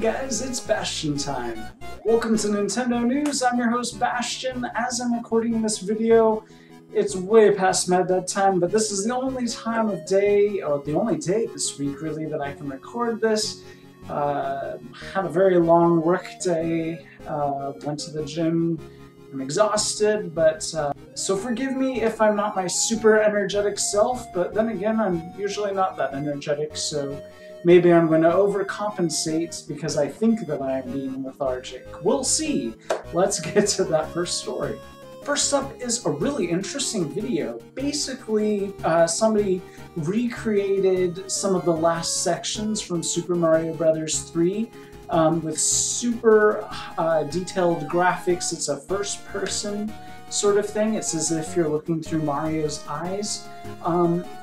guys, it's Bastian time. Welcome to Nintendo News. I'm your host Bastian. As I'm recording this video, it's way past my bedtime, but this is the only time of day, or the only day this week really, that I can record this. Had a very long work day, went to the gym. I'm exhausted, but so forgive me if I'm not my super energetic self, but then again, I'm usually not that energetic, so maybe I'm going to overcompensate because I think that I'm being lethargic. We'll see. Let's get to that first story. First up is a really interesting video. Basically, somebody recreated some of the last sections from Super Mario Bros. 3 with super detailed graphics. It's a first-person sort of thing. It's as if you're looking through Mario's eyes.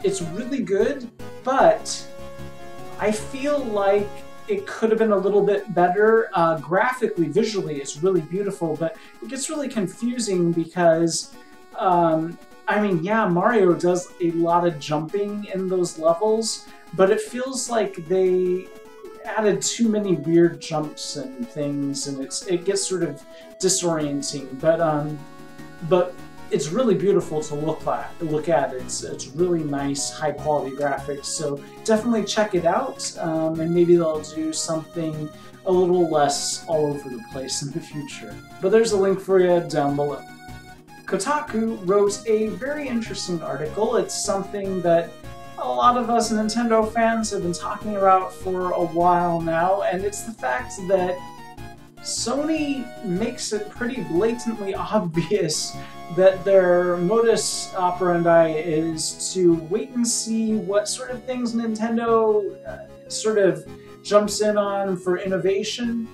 It's really good, but I feel like it could have been a little bit better. Graphically, visually, it's really beautiful, but it gets really confusing because, I mean, yeah, Mario does a lot of jumping in those levels, but it feels like they added too many weird jumps and things, and it gets sort of disorienting. But it's really beautiful to look at. It's really nice, high quality graphics, so definitely check it out, and maybe they'll do something a little less all over the place in the future. But there's a link for you down below. Kotaku wrote a very interesting article. It's something that a lot of us Nintendo fans have been talking about for a while now, and it's the fact that Sony makes it pretty blatantly obvious that their modus operandi is to wait and see what sort of things Nintendo sort of jumps in on for innovation,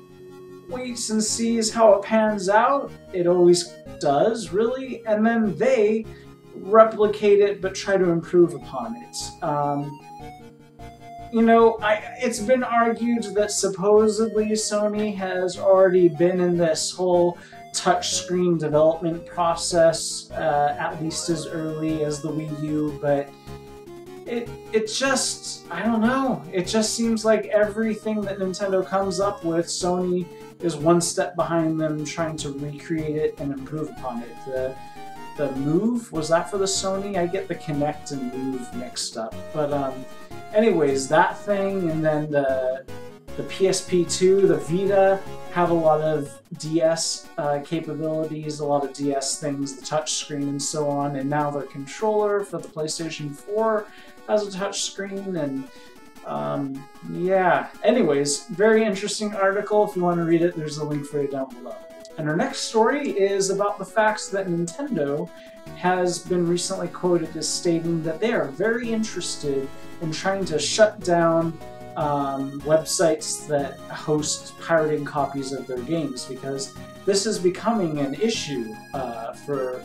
waits and sees how it pans out. It always does, really, and then they replicate it but try to improve upon it. You know, it's been argued that supposedly Sony has already been in this whole touchscreen development process at least as early as the Wii U, but it just, I don't know, it just seems like everything that Nintendo comes up with, Sony is one step behind them trying to recreate it and improve upon it. The Move, was that for the Sony? I get the Kinect and Move mixed up, but anyways, that thing, and then the PSP2, the Vita, have a lot of DS capabilities, a lot of DS things, the touchscreen and so on, and now the controller for the PlayStation 4 has a touchscreen, and yeah. Anyways, very interesting article. If you want to read it, there's a link for you down below. And our next story is about the fact that Nintendo has been recently quoted as stating that they are very interested in trying to shut down websites that host pirating copies of their games, because this is becoming an issue for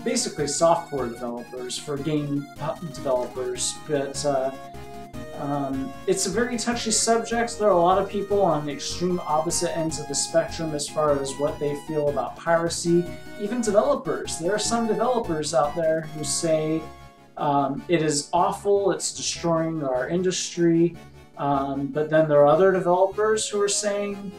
basically software developers, for game developers, but it's a very touchy subject. There are a lot of people on the extreme opposite ends of the spectrum as far as what they feel about piracy. Even developers. There are some developers out there who say it is awful, it's destroying our industry, but then there are other developers who are saying,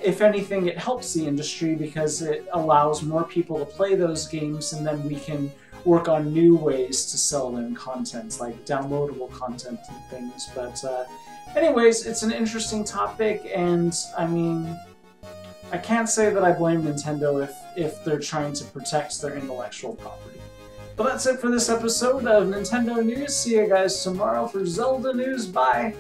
if anything, it helps the industry because it allows more people to play those games, and then we can work on new ways to sell them content, like downloadable content and things. But anyways, it's an interesting topic, and I mean, I can't say that I blame Nintendo if they're trying to protect their intellectual property. But that's it for this episode of Nintendo News. See you guys tomorrow for Zelda News. Bye!